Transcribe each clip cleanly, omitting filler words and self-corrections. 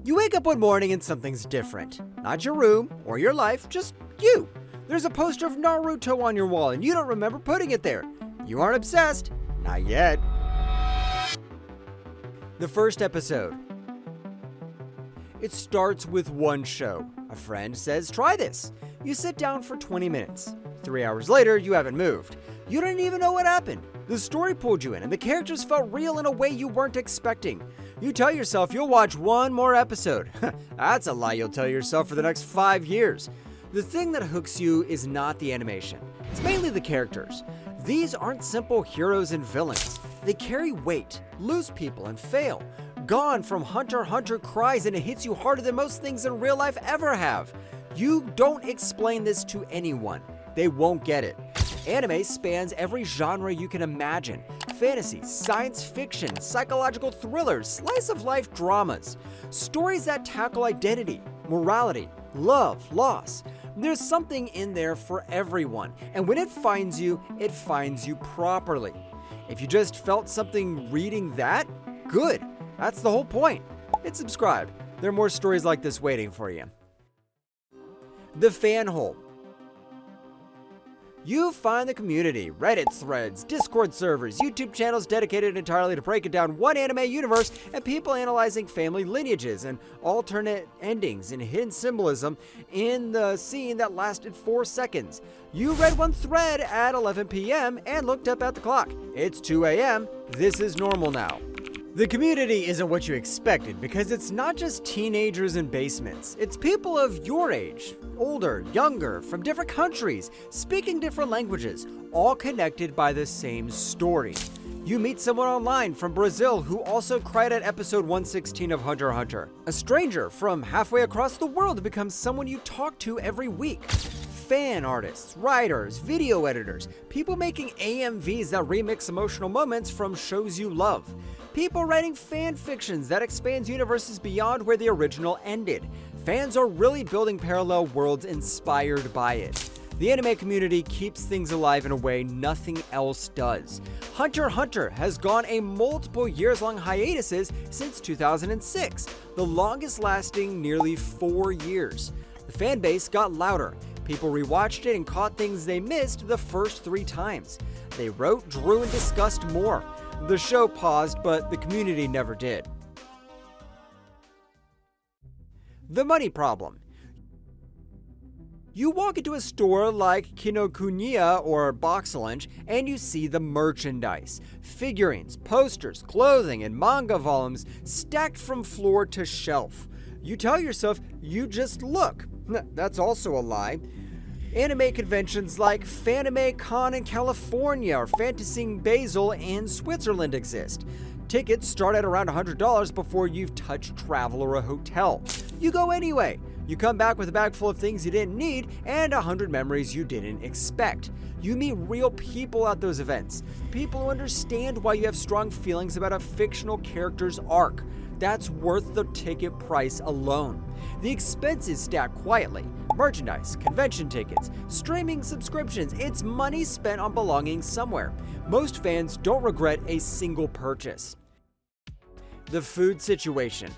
You wake up one morning and something's different. Not your room or your life, just you. There's a poster of Naruto on your wall and you don't remember putting it there. You aren't obsessed. Not yet. The first episode. It starts with one show. A friend says, try this. You sit down for 20 minutes. 3 hours later, you haven't moved. You didn't even know what happened. The story pulled you in and the characters felt real in a way you weren't expecting. You tell yourself you'll watch one more episode. That's a lie you'll tell yourself for the next 5 years. The thing that hooks you is not the animation. It's mainly the characters. These aren't simple heroes and villains. They carry weight, lose people, and fail. Gon from Hunter x Hunter cries and it hits you harder than most things in real life ever have. You don't explain this to anyone. They won't get it. Anime spans every genre you can imagine. Fantasy, science fiction, psychological thrillers, slice-of-life dramas. Stories that tackle identity, morality, love, loss. There's something in there for everyone. And when it finds you properly. If you just felt something reading that, good. That's the whole point. Hit subscribe. There are more stories like this waiting for you. The fan hole. You find the community, Reddit threads, Discord servers, YouTube channels dedicated entirely to breaking down one anime universe, and people analyzing family lineages and alternate endings and hidden symbolism in the scene that lasted 4 seconds. You read one thread at 11 p.m. and looked up at the clock. It's 2 a.m. This is normal now. The community isn't what you expected because it's not just teenagers in basements. It's people of your age, older, younger, from different countries, speaking different languages, all connected by the same story. You meet someone online from Brazil who also cried at episode 116 of Hunter x Hunter. A stranger from halfway across the world becomes someone you talk to every week. Fan artists, writers, video editors, people making AMVs that remix emotional moments from shows you love. People writing fan fictions that expands universes beyond where the original ended. Fans are really building parallel worlds inspired by it. The anime community keeps things alive in a way nothing else does. Hunter x Hunter has gone a multiple years-long hiatuses since 2006, the longest lasting nearly 4 years. The fan base got louder. People rewatched it and caught things they missed the first 3 times. They wrote, drew, and discussed more. The show paused, but the community never did. The money problem. You walk into a store like Kinokuniya or Box Lunch and you see the merchandise. Figurines, posters, clothing, and manga volumes stacked from floor to shelf. You tell yourself you just look. That's also a lie. Anime conventions like Fanime Con in California or Fantasy Basel in Switzerland exist. Tickets start at around $100 before you've touched travel or a hotel. You go anyway. You come back with a bag full of things you didn't need and 100 memories you didn't expect. You meet real people at those events. People who understand why you have strong feelings about a fictional character's arc. That's worth the ticket price alone. The expenses stack quietly. Merchandise, convention tickets, streaming subscriptions, it's money spent on belonging somewhere. Most fans don't regret a single purchase. The food situation.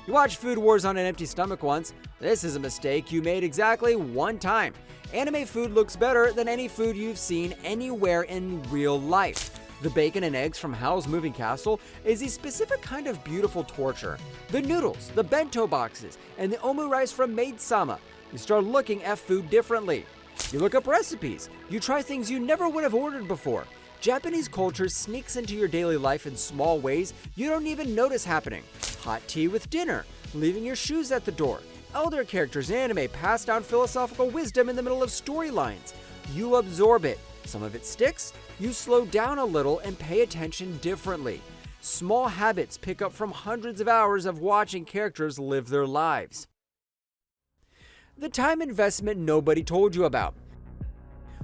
You watched Food Wars on an empty stomach once. This is a mistake you made exactly one time. Anime food looks better than any food you've seen anywhere in real life. The bacon and eggs from Howl's Moving Castle is a specific kind of beautiful torture. The noodles, the bento boxes, and the omu rice from Maid Sama. You start looking at food differently. You look up recipes. You try things you never would have ordered before. Japanese culture sneaks into your daily life in small ways you don't even notice happening. Hot tea with dinner, leaving your shoes at the door. Elder characters in anime pass down philosophical wisdom in the middle of storylines. You absorb it. Some of it sticks. You slow down a little and pay attention differently. Small habits pick up from hundreds of hours of watching characters live their lives. The time investment nobody told you about.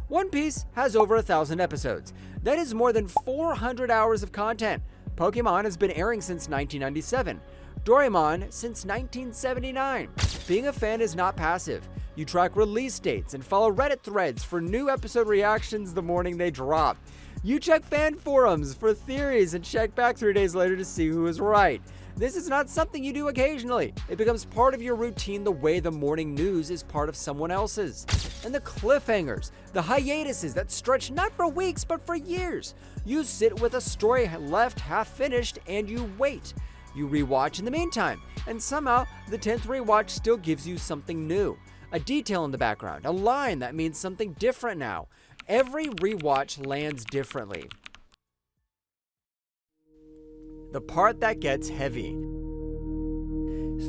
One Piece has over 1,000 episodes. That is more than 400 hours of content. Pokémon has been airing since 1997. Doraemon since 1979. Being a fan is not passive. You track release dates and follow Reddit threads for new episode reactions the morning they drop. You check fan forums for theories and check back 3 days later to see who is right. This is not something you do occasionally. It becomes part of your routine the way the morning news is part of someone else's. And the cliffhangers, the hiatuses that stretch not for weeks but for years. You sit with a story left half finished and you wait. You rewatch in the meantime, and somehow the 10th rewatch still gives you something new. A detail in the background, a line that means something different now. Every rewatch lands differently. The part that gets heavy.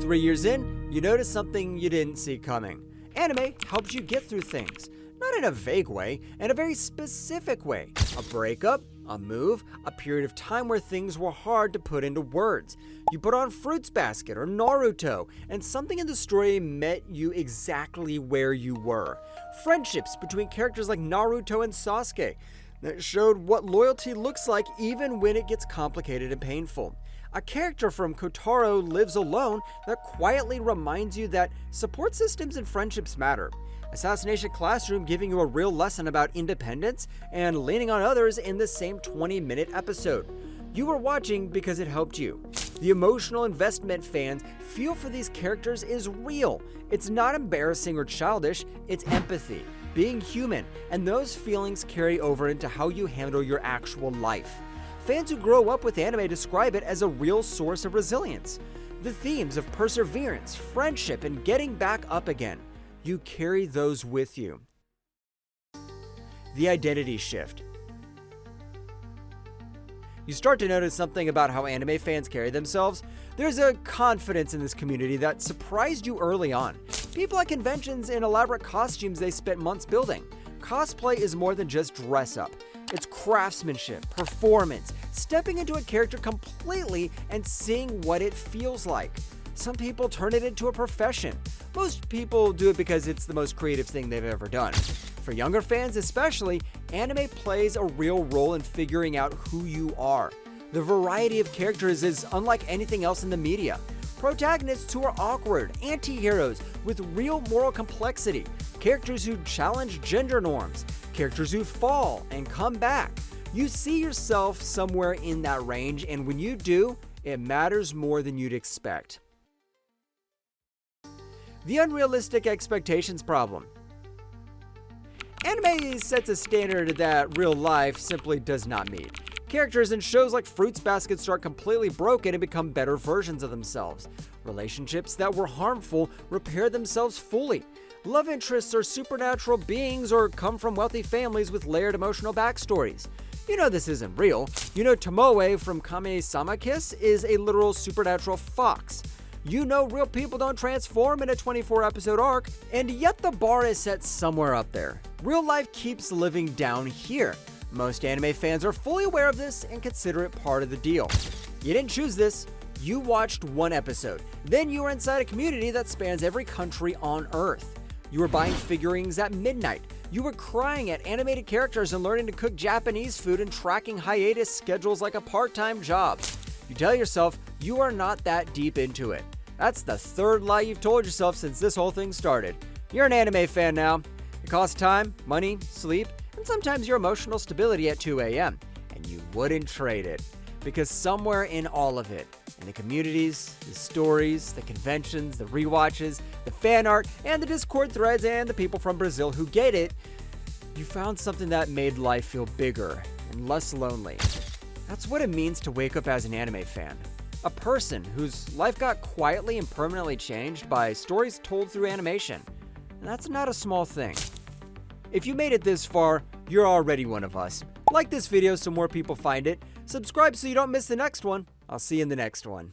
3 years in, you notice something you didn't see coming. Anime helps you get through things. Not in a vague way, in a very specific way. A breakup, a move, a period of time where things were hard to put into words. You put on Fruits Basket or Naruto, and something in the story met you exactly where you were. Friendships between characters like Naruto and Sasuke that showed what loyalty looks like even when it gets complicated and painful. A character from Kotaro lives alone that quietly reminds you that support systems and friendships matter. Assassination Classroom giving you a real lesson about independence and leaning on others in the same 20-minute episode. You were watching because it helped you. The emotional investment fans feel for these characters is real. It's not embarrassing or childish, it's empathy, being human, and those feelings carry over into how you handle your actual life. Fans who grow up with anime describe it as a real source of resilience. The themes of perseverance, friendship, and getting back up again. You carry those with you. The identity shift. You start to notice something about how anime fans carry themselves. There's a confidence in this community that surprised you early on. People at conventions in elaborate costumes they spent months building. Cosplay is more than just dress up. It's craftsmanship, performance, stepping into a character completely and seeing what it feels like. Some people turn it into a profession. Most people do it because it's the most creative thing they've ever done. For younger fans especially, anime plays a real role in figuring out who you are. The variety of characters is unlike anything else in the media. Protagonists who are awkward, anti-heroes with real moral complexity, characters who challenge gender norms, characters who fall and come back. You see yourself somewhere in that range, and when you do, it matters more than you'd expect. The unrealistic expectations problem. Anime sets a standard that real life simply does not meet. Characters in shows like Fruits Basket start completely broken and become better versions of themselves. Relationships that were harmful repair themselves fully. Love interests are supernatural beings or come from wealthy families with layered emotional backstories. You know this isn't real. You know Tomoe from Kamisama Kiss is a literal supernatural fox. You know real people don't transform in a 24-episode arc, and yet the bar is set somewhere up there. Real life keeps living down here. Most anime fans are fully aware of this and consider it part of the deal. You didn't choose this. You watched one episode. Then you were inside a community that spans every country on Earth. You were buying figurines at midnight. You were crying at animated characters and learning to cook Japanese food and tracking hiatus schedules like a part-time job. You tell yourself you are not that deep into it. That's the third lie you've told yourself since this whole thing started. You're an anime fan now. It costs time, money, sleep, and sometimes your emotional stability at 2 a.m. And you wouldn't trade it. Because somewhere in all of it, in the communities, the stories, the conventions, the rewatches, the fan art, and the Discord threads, and the people from Brazil who get it, you found something that made life feel bigger and less lonely. That's what it means to wake up as an anime fan. A person whose life got quietly and permanently changed by stories told through animation. And that's not a small thing. If you made it this far, you're already one of us. Like this video so more people find it. Subscribe so you don't miss the next one. I'll see you in the next one.